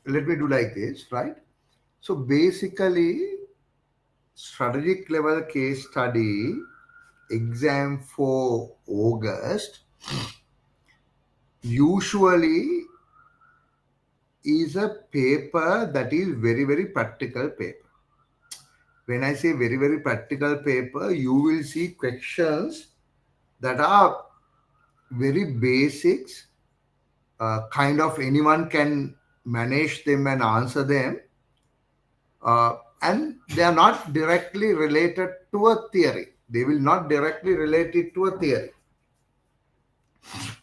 let me do like this, right? So basically, strategic level case study exam for August usually is a paper that is very, very practical paper. When I say very, very practical paper, you will see questions that are very basics, kind of anyone can manage them and answer them, and they are not directly related to a theory. They will not directly relate it to a theory.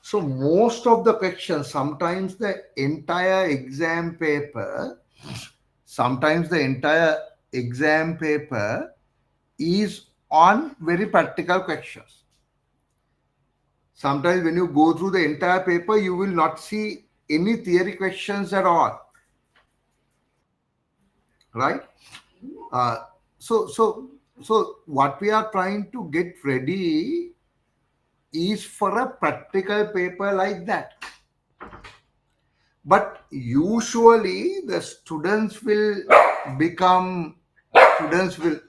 So most of the questions, sometimes the entire exam paper is on very practical questions. Sometimes when you go through the entire paper, you will not see any theory questions at all, right? Uh, so, so, so what we are trying to get ready is for a practical paper like that. But usually the become students will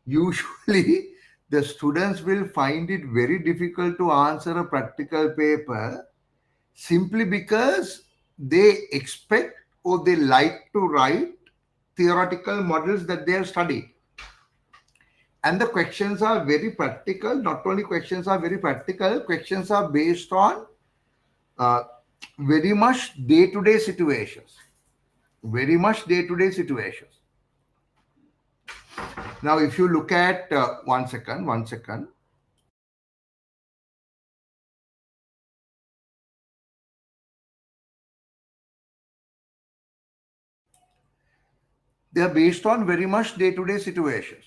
usually the students will find it very difficult to answer a practical paper simply because they expect or they like to write theoretical models that they have studied. And the questions are very practical. Not only questions are very practical, questions are based on uh, very much day-to-day situations. Very much day-to-day situations. Now, if you look at one second. They are based on very much day-to-day situations.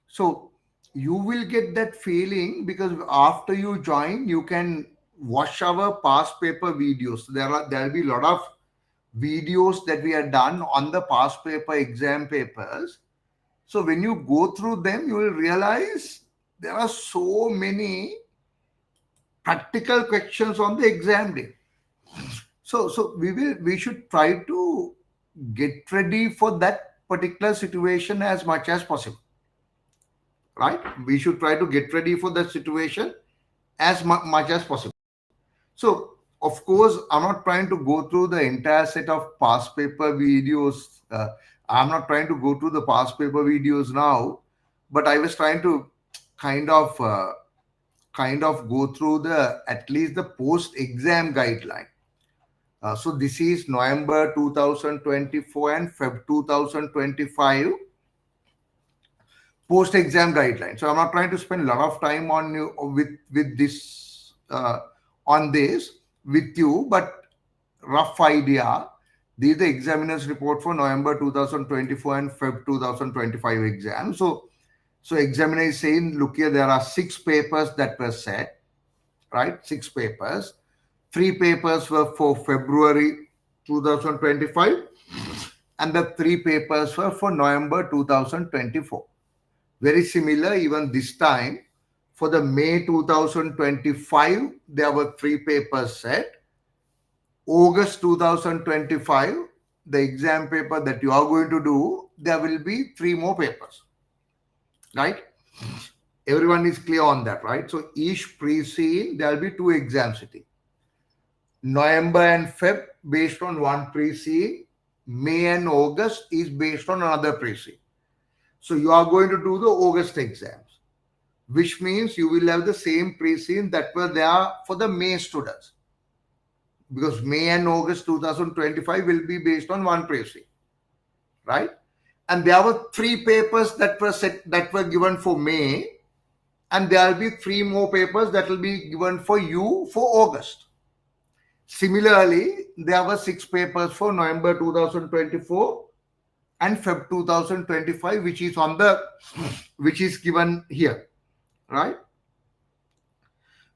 So you will get that feeling because after you join, you can watch our past paper videos. There will be a lot of videos that we have done on the past paper exam papers. So when you go through them, you will realize there are so many practical questions on the exam day. So we should try to get ready for that particular situation as much as possible, right? We should try to get ready for that situation as much as possible. So of course, I'm not trying to go through the entire set of past paper videos. I'm not trying to go through the past paper videos now, but I was trying to kind of uh, kind of go through the at least the post exam guideline. So this is November 2024 and Feb 2025 post exam guideline. So I'm not trying to spend a lot of time on you with this on this with you, but rough idea. This is the examiner's report for November 2024 and Feb 2025 exam. So examiner is saying, look here, there are 6 papers that were set, right? 6 papers. 3 papers were for February 2025, and the 3 papers were for November 2024. Very similar, even this time. For the May 2025, there were 3 papers set. August 2025, the exam paper that you are going to do, there will be 3 more papers, right? Everyone is clear on that, right? So each pre-scene, there will be 2 exams sitting. November and Feb based on one pre-scene. May and August is based on another pre-scene. So you are going to do the August exams, which means you will have the same pre-scene that were there for the May students. Because May and August 2025 will be based on one pre-scene, right? And there were 3 papers that were given for May, and there will be 3 more papers that will be given for you for August. Similarly, there were 6 papers for November 2024 and Feb 2025, which is given here, right?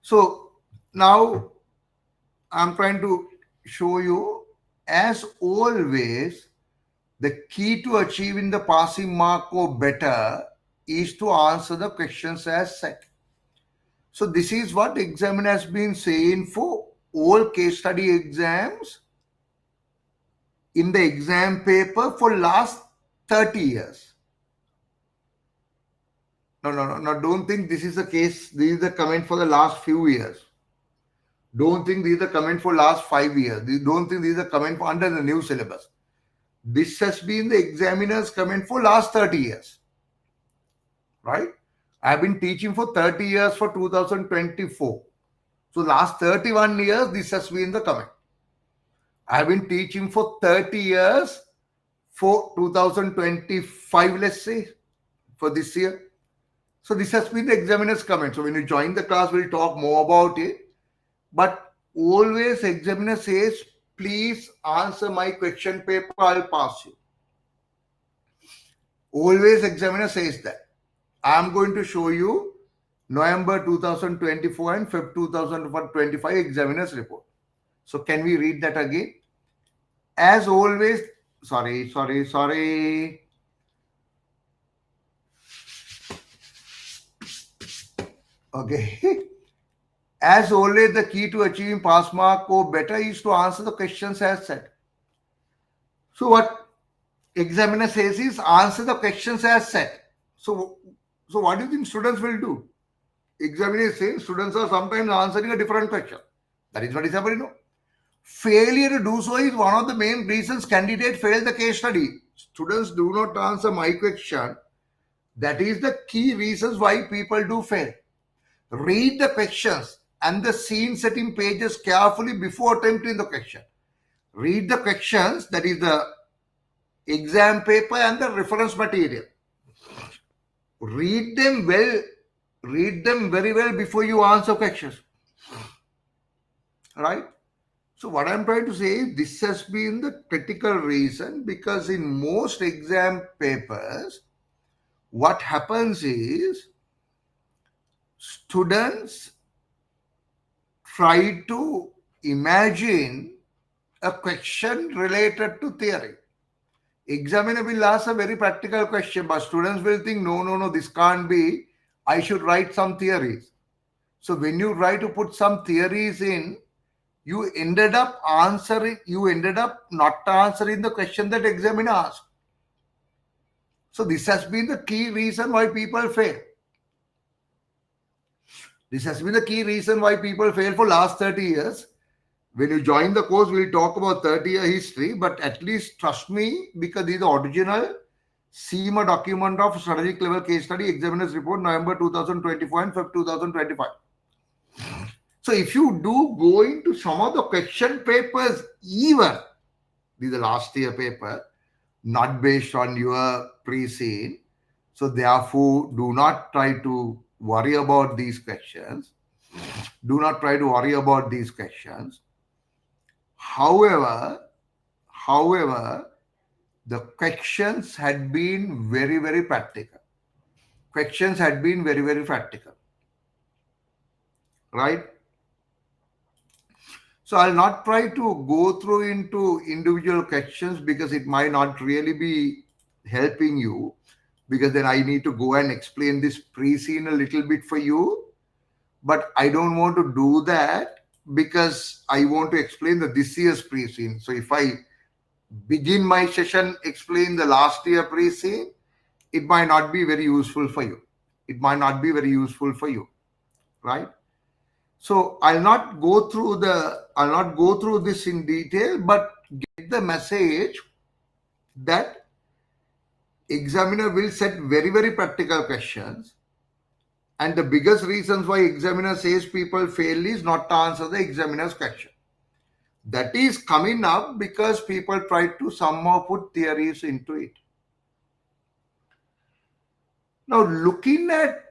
So now I'm trying to show you, as always, the key to achieving the passing mark or better is to answer the questions as set. So this is what examiner has been saying for all case study exams in the exam paper for last 30 years. No, don't think this is the case. This is the comment for the last few years. Don't think this is the comment for last 5 years. Don't think this is the comment for under the new syllabus. This has been the examiner's comment for last 30 years. Right? I have been teaching for 30 years for 2024. So last 31 years, this has been the comment. I have been teaching for 30 years for 2025, let's say, for this year. So this has been the examiner's comment. So when you join the class, we'll talk more about it. But always examiner says, please answer my question paper, I'll pass you. Always examiner says that. I'm going to show you November 2024 and Feb 2025 examiner's report. So can we read that again? As always, sorry. Okay. As always, the key to achieving pass mark or better is to answer the questions as said. So what examiner says is answer the questions as said. So what do you think students will do? Examiner is saying students are sometimes answering a different question. That is what is happening. No? Failure to do so is one of the main reasons candidate fail the case study. Students do not answer my question. That is the key reasons why people do fail. Read the questions and the scene setting pages carefully before attempting the question. Read the questions, that is the exam paper and the reference material. Read them well. Read them very well before you answer questions. Right? So what I'm trying to say is this has been the critical reason, because in most exam papers, what happens is students try to imagine a question related to theory. Examiner will ask a very practical question, but students will think, no, this can't be. I should write some theories. So when you try to put some theories in, you ended up not answering the question that examiner asked. So this has been the key reason why people fail. This has been the key reason why people fail for last 30 years. When you join the course, we'll talk about 30-year history, but at least trust me, because this is the original SEMA document of strategic level case study examiner's report, November 2024 and Feb 2025. So if you do go into some of the question papers, even this is the last year paper, not based on your pre-scene. So therefore, do not try to worry about these questions. Do not try to worry about these questions. However, the questions had been very, very practical. Questions had been very, very practical. Right? So I'll not try to go through into individual questions because it might not really be helping you, because then I need to go and explain this pre-scene a little bit for you. But I don't want to do that because I want to explain the this year's pre-scene. So if I begin my session, explain the last year pre-scene, it might not be very useful for you. It might not be very useful for you, right? So I'll not go through this in detail, but get the message that examiner will set very, very practical questions. And the biggest reasons why examiner says people fail is not to answer the examiner's question. That is coming up because people try to somehow put theories into it. Now, looking at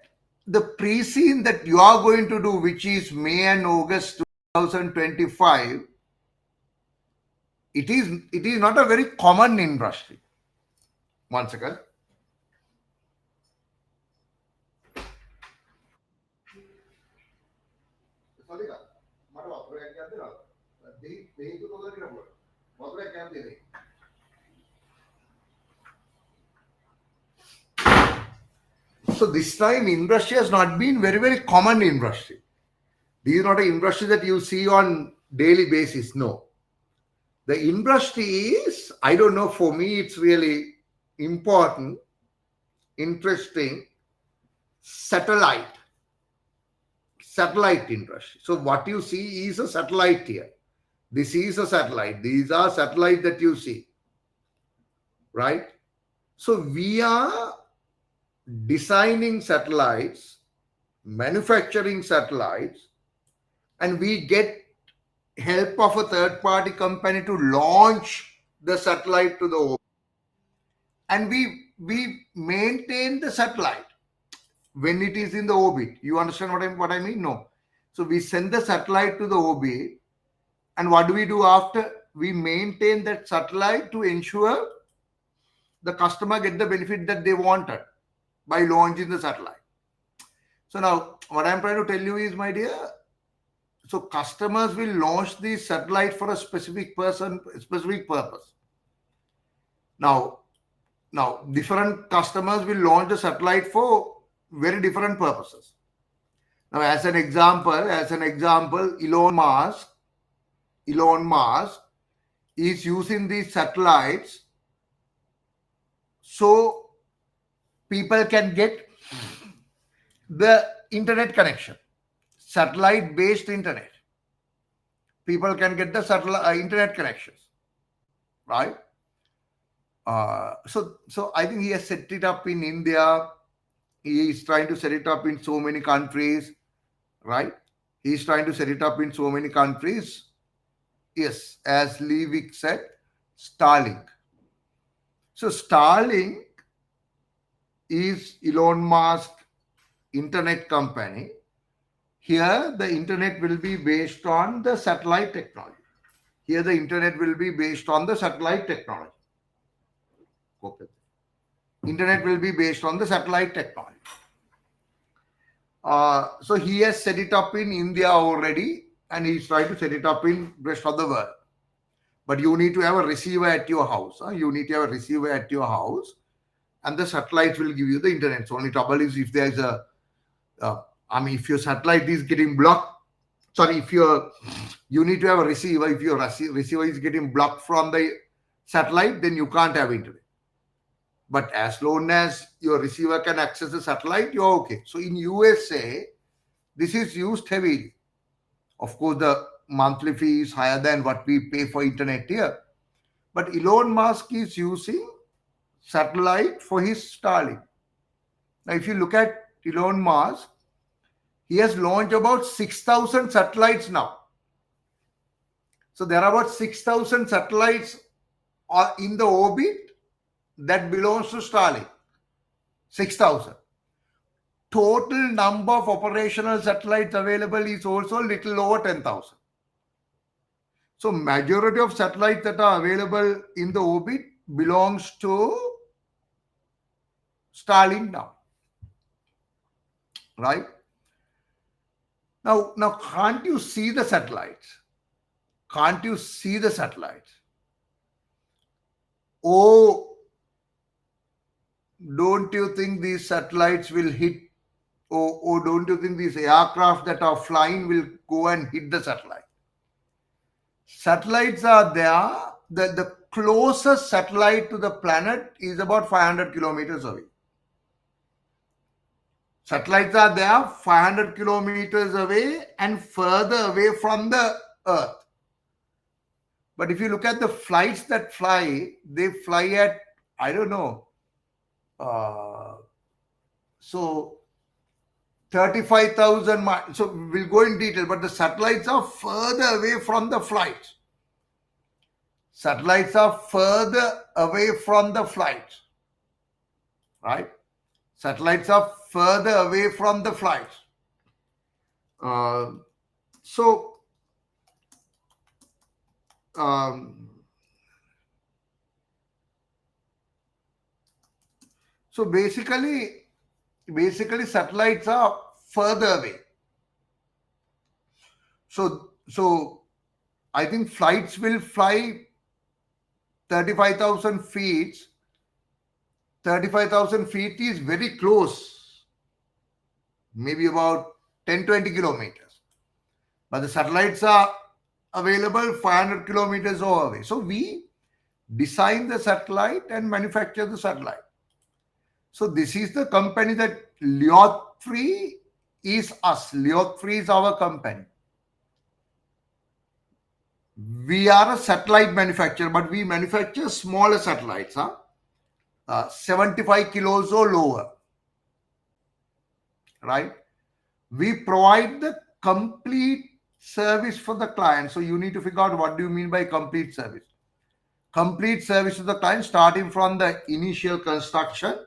the pre-scene that you are going to do, which is May and August 2025, it is not a very common industry. One second. So this time industry has not been very, very common industry. This is not an industry that you see on daily basis. No. The industry is I don't know, for me, it's really important, interesting, satellite industry. So what you see is a satellite here. This is a satellite. These are satellites that you see, right? So we are designing satellites, manufacturing satellites, and we get help of a third party company to launch the satellite to the orbit. And we maintain the satellite when it is in the orbit. You understand what I mean? No. So we send the satellite to the orbit, and what do we do after? We maintain that satellite to ensure the customer get the benefit that they wanted by launching the satellite. So now what I'm trying to tell you is, my dear, so customers will launch the satellite for a specific purpose. Now different customers will launch the satellite for very different purposes. Now, as an example, Elon Musk is using these satellites so people can get the internet connection, satellite-based internet. People can get the satellite internet connections, right? So I think he has set it up in India. He is trying to set it up in so many countries, right? He is trying to set it up in so many countries. Yes, as Levick said, Starlink. So Starlink is Elon Musk internet company. Here the internet will be based on the satellite technology. Okay. Internet will be based on the satellite technology. So he has set it up in India already, and he's trying to set it up in rest of the world. But you need to have a receiver at your house. And the satellite will give you the internet. So only trouble is if there's if your satellite is getting blocked. Sorry, you need to have a receiver. If your receiver is getting blocked from the satellite, then you can't have internet. But as long as your receiver can access the satellite, you're okay. So in USA, this is used heavily. Of course, the monthly fee is higher than what we pay for internet here. But Elon Musk is using satellite for his Starlink. Now, if you look at Elon Musk, he has launched about 6,000 satellites now. So there are about 6,000 satellites in the orbit that belongs to Starlink. 6,000. Total number of operational satellites available is also little over 10,000. So majority of satellites that are available in the orbit belongs to Starlink now. Right? Now can't you see the satellites? Oh, don't you think these satellites will hit, or don't you think these aircraft that are flying will go and hit the satellite? Satellites are there. The closest satellite to the planet is about 500 kilometers away. Satellites are there 500 kilometers away and further away from the Earth. But if you look at the flights that fly, they fly at, I don't know, so 35,000 miles. So we'll go in detail, but the satellites are further away from the flights. Right? Satellites are further away from the flights. So basically satellites are further away. So I think flights will fly 35,000 feet. 35,000 feet is very close, maybe about 10-20 kilometers. But the satellites are available 500 kilometers away. So we design the satellite, and manufacture the satellite. So this is the company that Lyot3 is us. Lyot3 is our company. We are a satellite manufacturer, but we manufacture smaller satellites, 75 kilos or lower, right? We provide the complete service for the client. So you need to figure out what do you mean by complete service. Complete service to the client, starting from the initial construction,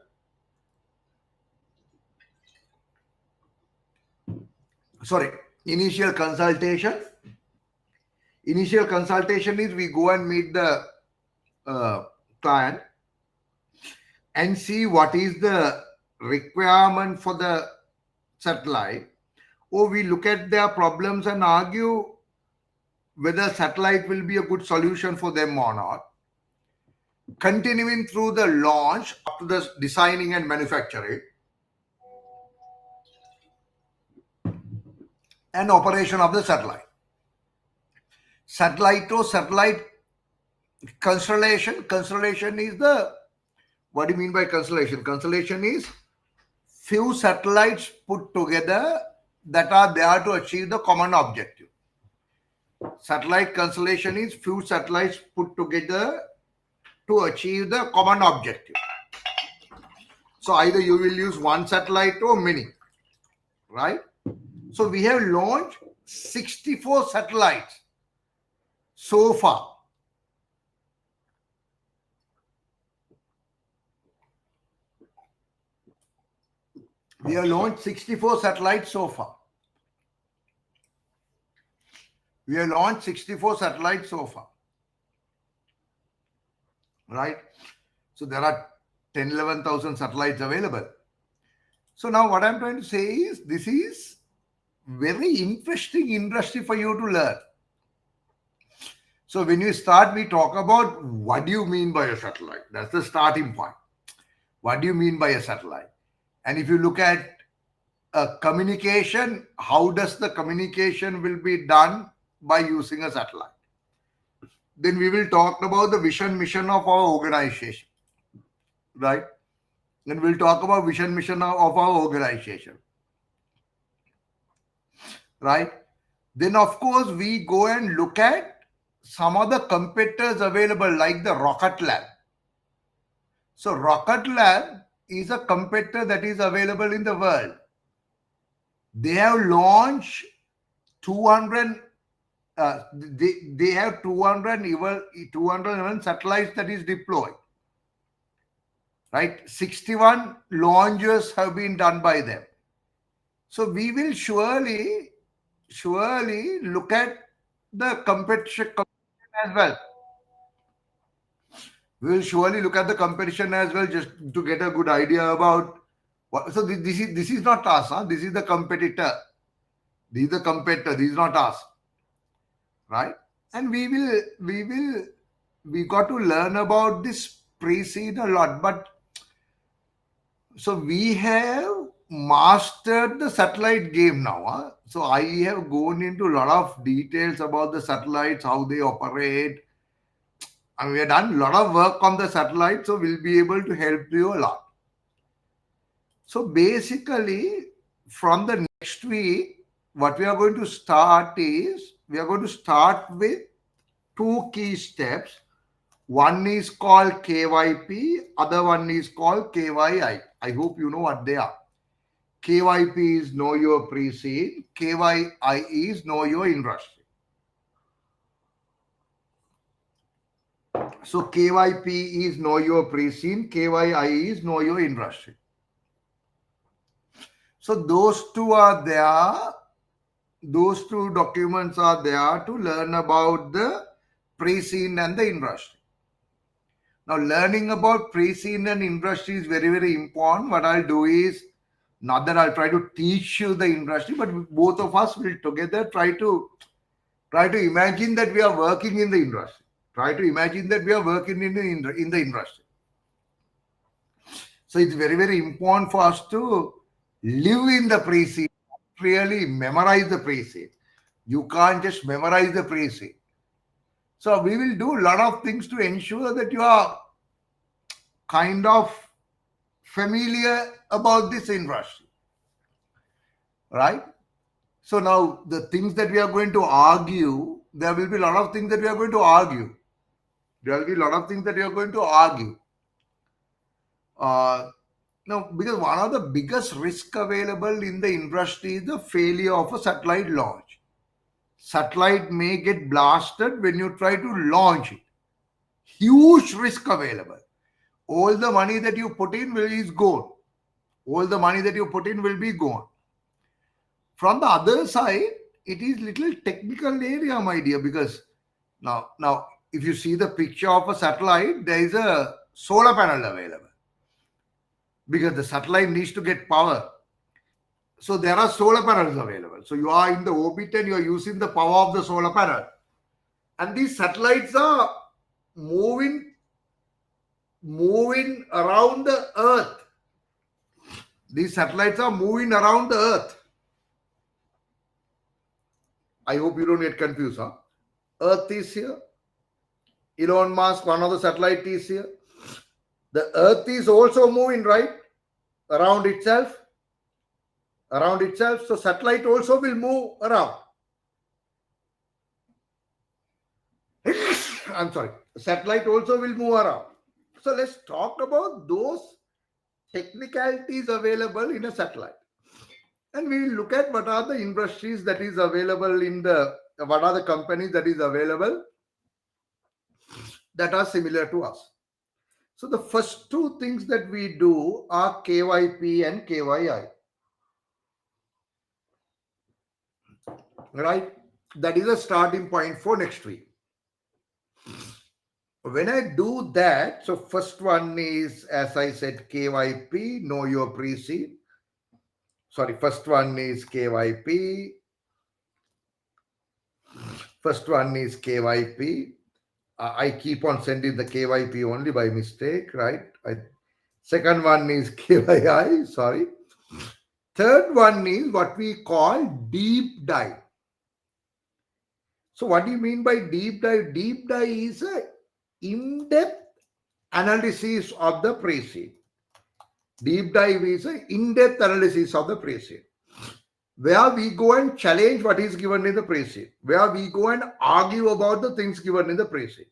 initial consultation. Initial consultation is we go and meet the client and see what is the requirement for the satellite, or we look at their problems and argue whether satellite will be a good solution for them or not. Continuing through the launch up to the designing and manufacturing and operation of the satellite. Satellite constellation. Constellation is the, what do you mean by constellation? Constellation is few satellites put together that are there to achieve the common objective. Satellite constellation is few satellites put together to achieve the common objective. So either you will use one satellite or many, right? So we have launched 64 satellites so far. We have launched 64 satellites so far. We have launched 64 satellites so far. Right? So there are 11,000 satellites available. So now what I'm trying to say is, this is very interesting industry for you to learn. So when you start, we talk about what do you mean by a satellite? That's the starting point. What do you mean by a satellite? And if you look at communication, how does the communication will be done by using a satellite? Then we will talk about the vision mission of our organization, right? Then we'll talk about vision mission of our organization, right? Then of course we go and look at some of the competitors available, like the Rocket Lab. So Rocket Lab is a competitor that is available in the world. They have launched 200 they have 211 satellites that is deployed, right? 61 launches have been done by them. So we will surely look at the competition as well. We will surely look at the competition as well, just to get a good idea about what. So this is not us, this is the competitor. This is the competitor. This is not us, right? And we got to learn about this pre-seed a lot. But so we have mastered the satellite game now. So I have gone into a lot of details about the satellites, how they operate. And we have done a lot of work on the satellite, so we'll be able to help you a lot. So basically, from the next week, what we are going to start is, we are going to start with two key steps. One is called KYP, other one is called KYI. I hope you know what they are. KYP is Know Your Pre-Seed, KYI is Know Your Industry. So KYP is Know Your Pre-Seed, KYI is Know Your Industry. So those two are there. Those two documents are there to learn about the pre-seed and the industry. Now, learning about pre-seed and industry is very, very important. What I'll do is, not that I'll try to teach you the industry, but both of us will together try to imagine that we are working in the industry. Try to imagine that we are working in the industry. So it's very, very important for us to live in the pre-seed, really memorize the pre-seed. You can't just memorize the pre-seed. So we will do a lot of things to ensure that you are kind of familiar about this industry, right? So now the things that we are going to argue, there will be a lot of things that we are going to argue. There will be a lot of things that we are going to argue. Now, because one of the biggest risk available in the industry is the failure of a satellite launch. Satellite may get blasted when you try to launch it. Huge risk available. All the money that you put in is gone. All the money that you put in will be gone. From the other side, it is little technical area, my dear, because now if you see the picture of a satellite, there is a solar panel available because the satellite needs to get power. So there are solar panels available. So you are in the orbit and you are using the power of the solar panel. And these satellites are moving around the earth. These satellites are moving around the earth. I hope you don't get confused, huh? Earth is here. Elon Musk, one of the satellite is here. The earth is also moving, right? Around itself. So satellite also will move around. I'm sorry. Satellite also will move around. So let's talk about those technicalities available in a satellite. And we will look at what are the industries that is available what are the companies that is available that are similar to us. So the first two things that we do are KYP and KYI. Right? That is a starting point for next week. When I do that, so first one is, as I said, KYP, know your pre-seed. Sorry, first one is KYP. First one is KYP. I keep on sending the KYP only by mistake, right? Second one is KYI, sorry. Third one is what we call deep dive. So what do you mean by deep dive? Deep dive is an in-depth analysis of the pre-seed. Deep dive is an in-depth analysis of the pre-seed, where we go and challenge what is given in the pre-seed, where we go and argue about the things given in the pre-seed.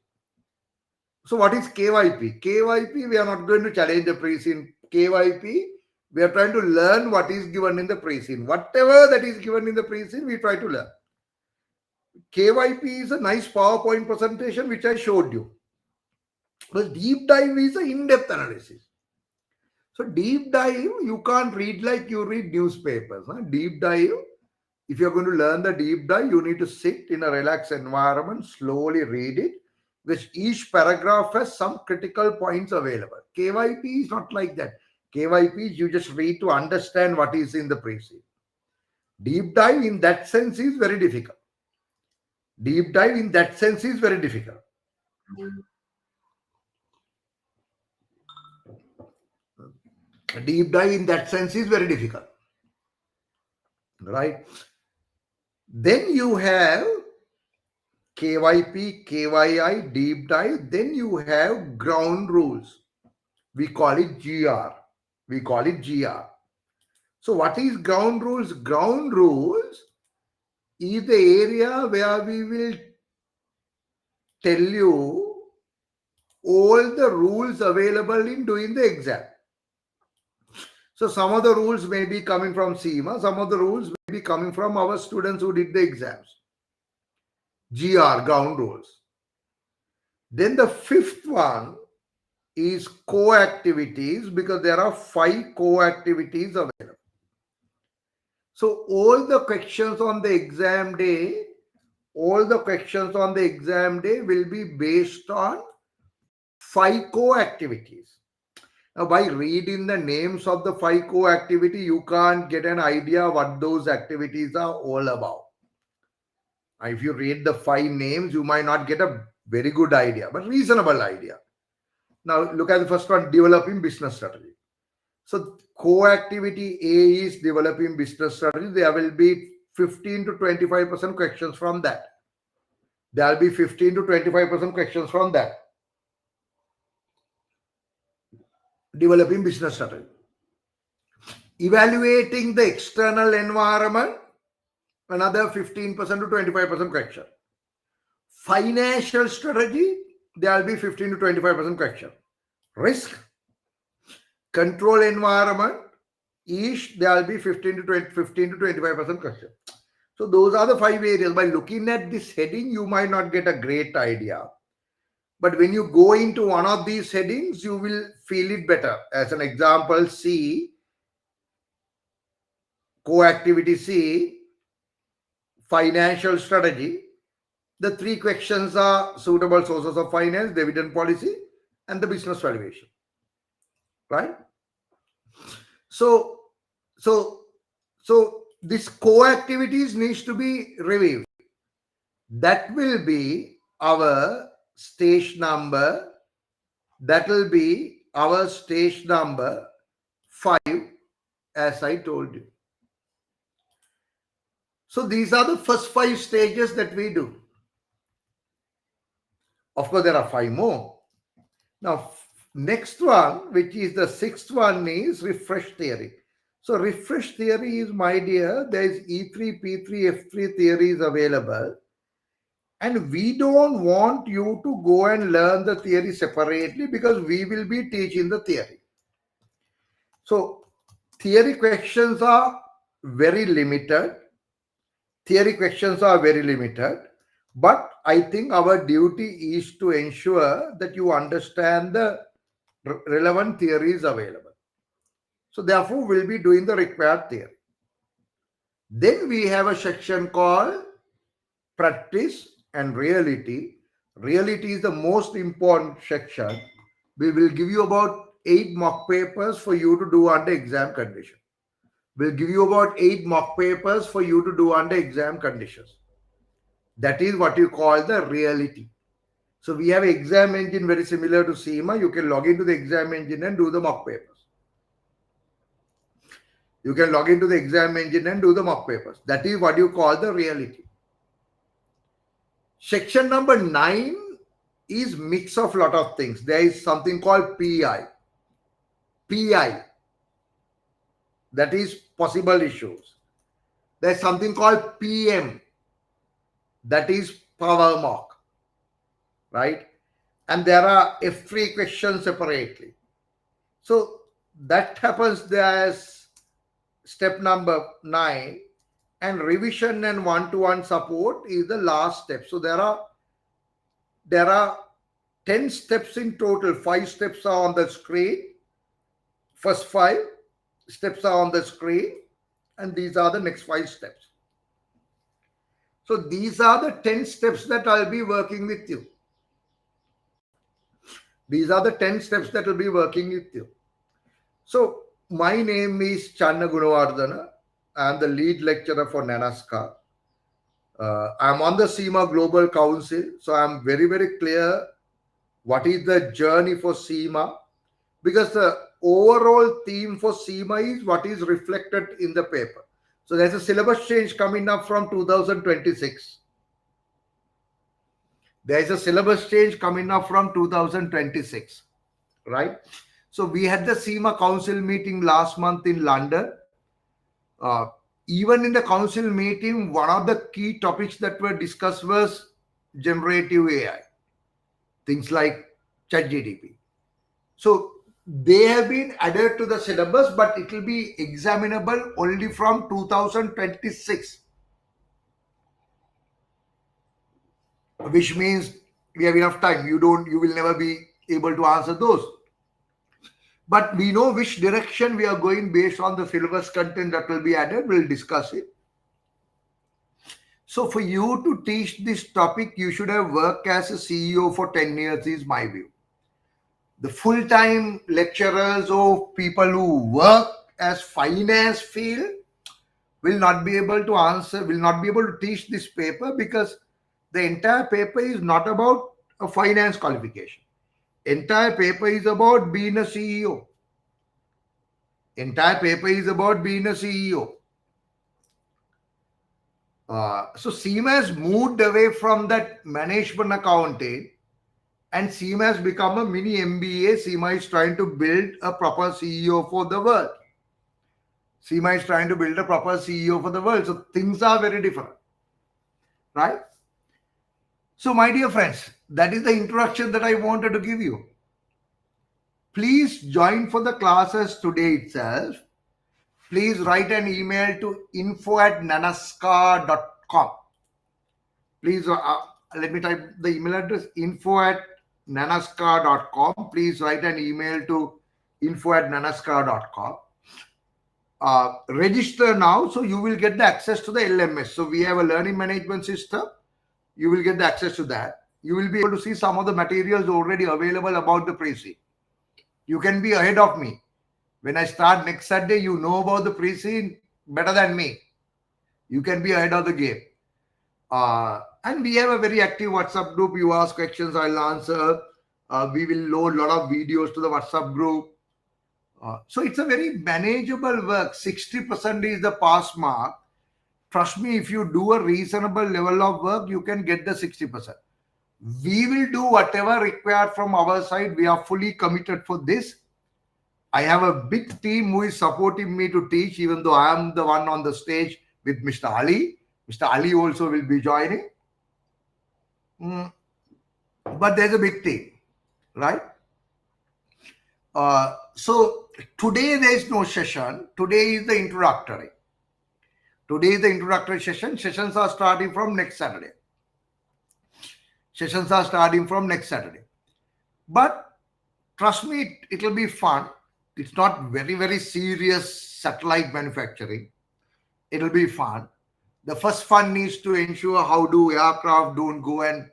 So what is KYP? KYP, we are not going to challenge the pre-seed. KYP, we are trying to learn what is given in the pre-seed. Whatever that is given in the pre-seed, we try to learn. KYP is a nice PowerPoint presentation which I showed you. But deep dive is an in-depth analysis. So deep dive, you can't read like you read newspapers. Huh? Deep dive, if you're going to learn the deep dive, you need to sit in a relaxed environment, slowly read it, because each paragraph has some critical points available. KYP is not like that. KYP, you just read to understand what is in the pre-seed. Deep dive in that sense is very difficult. Deep dive in that sense is very difficult. Deep dive in that sense is very difficult. Right? Then you have KYP, KYI, deep dive. Then you have ground rules. We call it GR. So what is ground rules? Ground rules is the area where we will tell you all the rules available in doing the exam. So some of the rules may be coming from SEMA, some of the rules may be coming from our students who did the exams. GR, ground rules. Then the fifth one is co-activities, because there are 5 co-activities available. So all the questions on the exam day, will be based on 5 co-activities. Now, by reading the names of the 5 co-activity, you can't get an idea what those activities are all about. If you read the 5 names, you might not get a very good idea, but reasonable idea. Now, look at the first one, developing business strategy. So, co-activity A is developing business strategy. There will be 15 to 25% questions from that. There'll be 15 to 25% questions from that. Developing business strategy. Evaluating the external environment, another 15% to 25% question. Financial strategy, there'll be 15 to 25% question. Risk, control environment, each there'll be 15 to 25% question. So those are the 5 areas. By looking at this heading, you might not get a great idea. But when you go into one of these headings, you will feel it better. As an example, C, co-activity C, financial strategy. The 3 questions are suitable sources of finance, dividend policy, and the business valuation. Right? So this co-activities needs to be reviewed. That will be our stage number. That will be our stage number 5, as I told you. So these are the first 5 stages that we do. Of course, there are 5 more. Now, next one, which is the 6th one, is refresh theory. So refresh theory is, my dear, there is E3, P3, F3 theories available. And we don't want you to go and learn the theory separately, because we will be teaching the theory. So theory questions are very limited. But I think our duty is to ensure that you understand the relevant theories available. So therefore, we'll be doing the required theory. Then we have a section called practice and reality. Reality is the most important section. We will give you about 8 mock papers for you to do under exam condition. We'll give you about 8 mock papers for you to do under exam conditions. That is what you call the reality. So we have an exam engine very similar to SEMA. You can log into the exam engine and do the mock papers. That is what you call the reality. Section number 9 is mix of lot of things. There is something called PI. That is possible issues. There is something called PM. That is power mock. Right? And there are F3 questions separately. So that happens there as step number 9. And revision and one-to-one support is the last step. So there are 10 steps in total. 5 steps are on the screen. First 5 steps are on the screen, and these are the next 5 steps. So these are the 10 steps that I'll be working with you. So my name is Channa Gunawardana. I am the lead lecturer for Nanaska. I'm on the SEMA Global Council, so I'm very, very clear what is the journey for SEMA, because the overall theme for SEMA is what is reflected in the paper. So there's a syllabus change coming up from 2026. Right? So we had the SEMA Council meeting last month in London. Even in the council meeting, one of the key topics that were discussed was generative AI, things like ChatGPT. So they have been added to the syllabus, but it will be examinable only from 2026, which means we have enough time. You will never be able to answer those. But we know which direction we are going based on the syllabus content that will be added. We'll discuss it. So for you to teach this topic, you should have worked as a CEO for 10 years is my view. The full-time lecturers or people who work as finance field will not be able to teach this paper, because the entire paper is not about a finance qualification. Entire paper is about being a CEO. So SEMA has moved away from that management accounting, and SEMA has become a mini MBA. SEMA is trying to build a proper CEO for the world. SEMA is trying to build a proper CEO for the world. So things are very different, right? So my dear friends, that is the introduction that I wanted to give you. Please join for the classes today itself. Please write an email to info@nanaska.com. Please let me type the email address, info@nanaska.com. Please write an email to info@nanaska.com. Register now, so you will get the access to the LMS. So we have a learning management system. You will get the access to that. You will be able to see some of the materials already available about the pre-C. You can be ahead of me. When I start next Saturday, you know about the pre-C better than me. You can be ahead of the game. And we have a very active WhatsApp group. You ask questions, I'll answer. We will load a lot of videos to the WhatsApp group. So it's a very manageable work. 60% is the pass mark. Trust me, if you do a reasonable level of work, you can get the 60%. We will do whatever required from our side. We are fully committed for this. I have a big team who is supporting me to teach, even though I am the one on the stage with Mr. Ali. Mr. Ali also will be joining. But there's a big team, right? So today there is no session. Today is the introductory. Today is the introductory session. Sessions are starting from next Saturday. Sessions are starting from next Saturday. But trust me, it will be fun. It's not very, very serious satellite manufacturing. It will be fun. The first fun needs to ensure how do aircraft don't go and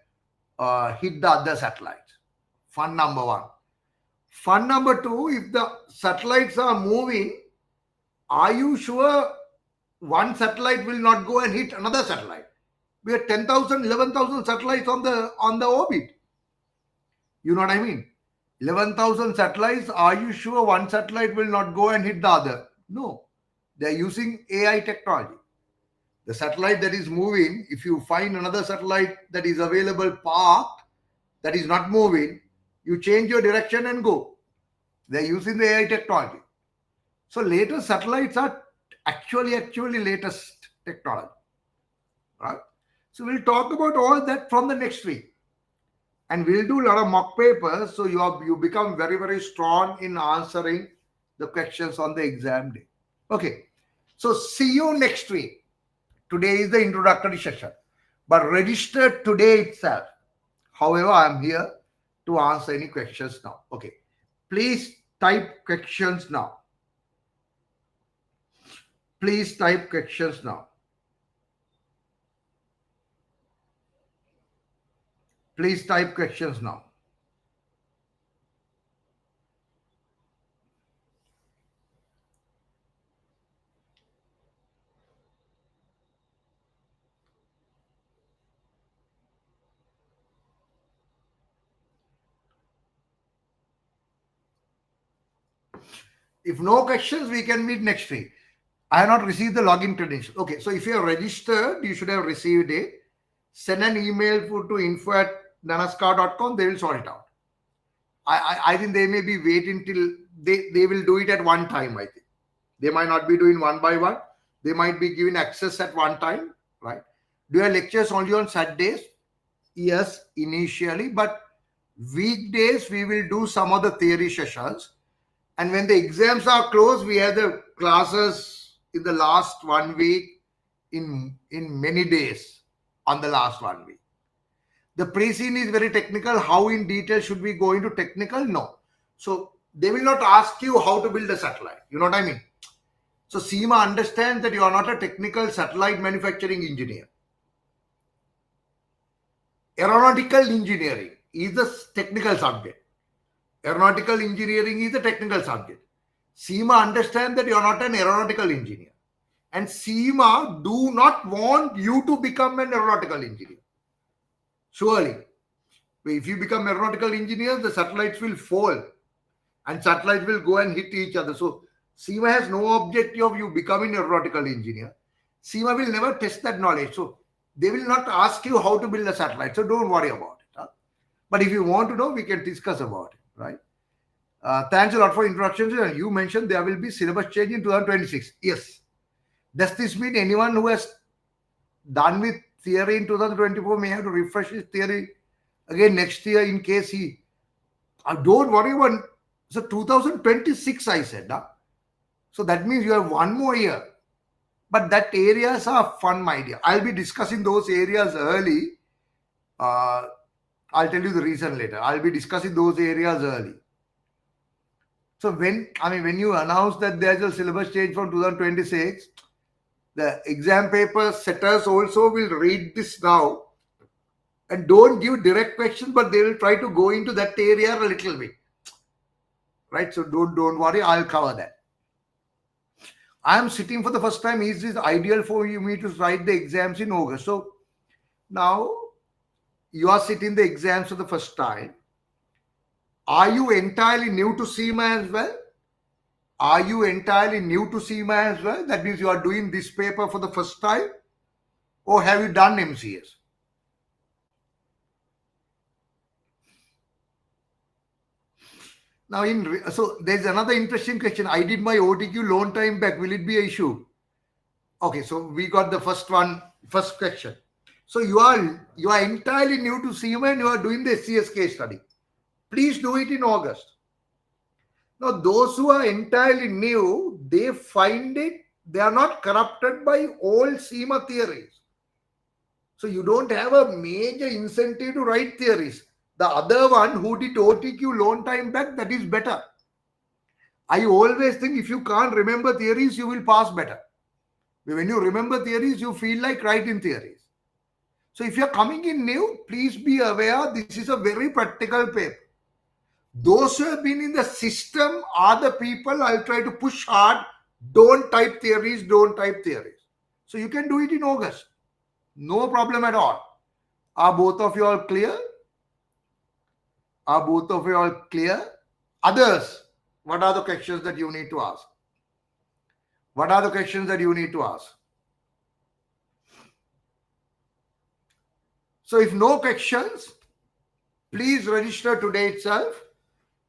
hit the other satellites. Fun number one. Fun number two, if the satellites are moving, are you sure one satellite will not go and hit another satellite? We have 10,000, 11,000 satellites on the orbit. You know what I mean? 11,000 satellites, are you sure one satellite will not go and hit the other? No. They are using AI technology. The satellite that is moving, if you find another satellite that is available parked, that is not moving, you change your direction and go. They are using the AI technology. So latest satellites are actually latest technology. Right? So we'll talk about all that from the next week. And we'll do a lot of mock papers, so you become very, very strong in answering the questions on the exam day. Okay. So see you next week. Today is the introductory session. But register today itself. However, I'm here to answer any questions now. Okay. Please type questions now. Please type questions now. Please type questions now. If no questions, we can meet next week. I have not received the login credentials. Okay, so if you are registered, you should have received it. Send an email to info@nanaska.com. They will sort it out. I think they may be waiting till they will do it at one time. I think they might not be doing one by one. They might be giving access at one time, right? Do you have lectures only on Saturdays? Yes, initially, but weekdays we will do some of the theory sessions. And when the exams are closed, we have the classes in the last 1 week in many days on the last 1 week. The pre-scene is very technical. How in detail should we go into technical? No. So they will not ask you how to build a satellite. You know what I mean? So SEMA understands that you are not a technical satellite manufacturing engineer. Aeronautical engineering is the technical subject. Aeronautical engineering is the technical subject. SEMA understands that you are not an aeronautical engineer. And SEMA do not want you to become an aeronautical engineer. Surely. If you become aeronautical engineers, the satellites will fall. And satellites will go and hit each other. So SEMA has no objective of you becoming an aeronautical engineer. SEMA will never test that knowledge. So they will not ask you how to build a satellite. So don't worry about it. Huh? But if you want to know, we can discuss about it, right? Thanks a lot for introduction. You mentioned there will be syllabus change in 2026. Yes. Does this mean anyone who has done with theory in 2024 may have to refresh his theory again next year in case he... don't worry about... So 2026 I said. Huh? So that means you have one more year. But that areas are fun, my dear. I'll be discussing those areas early. I'll tell you the reason later. I'll be discussing those areas early. So when you announce that there's a syllabus change from 2026, the exam paper setters also will read this now and don't give direct questions, but they will try to go into that area a little bit. Right? So don't worry, I'll cover that. I am sitting for the first time. Is this ideal for me to write the exams in August? So now you are sitting the exams for the first time. Are you entirely new to SEMA as well? Are you entirely new to SEMA as well? That means you are doing this paper for the first time? Or have you done MCS? Now, so there's another interesting question. I did my OTQ long time back. Will it be an issue? Okay, so we got the first question. So you are entirely new to SEMA and you are doing the SCS case study. Please do it in August. Now, those who are entirely new, they find it, they are not corrupted by old SEMA theories. So you don't have a major incentive to write theories. The other one who did OTQ long time back, that is better. I always think if you can't remember theories, you will pass better. When you remember theories, you feel like writing theories. So if you're coming in new, please be aware this is a very practical paper. Those who have been in the system are the people I'll try to push hard. Don't type theories, don't type theories. So you can do it in August. No problem at all. Are both of you all clear? Are both of you all clear? Others, what are the questions that you need to ask? What are the questions that you need to ask? So if no questions, please register today itself.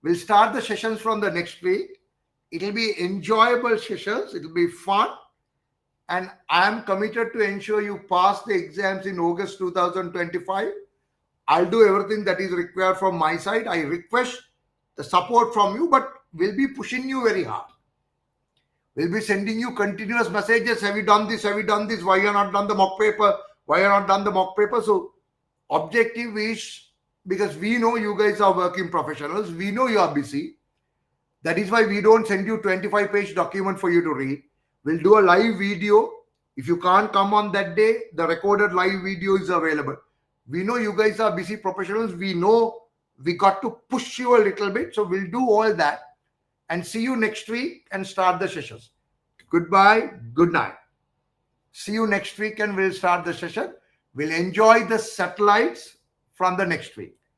We'll start the sessions from the next week. It will be enjoyable sessions. It will be fun. And I am committed to ensure you pass the exams in August 2025. I'll do everything that is required from my side. I request the support from you, but we'll be pushing you very hard. We'll be sending you continuous messages. Have you done this? Have you done this? Why you not done the mock paper? Why you not done the mock paper? So objective is, because we know you guys are working professionals. We know you are busy. That is why we don't send you 25-page document for you to read. We'll do a live video. If you can't come on that day, the recorded live video is available. We know you guys are busy professionals. We know we got to push you a little bit. So we'll do all that and see you next week and start the sessions. Goodbye. Good night. See you next week and we'll start the session. We'll enjoy the satellites from the next week.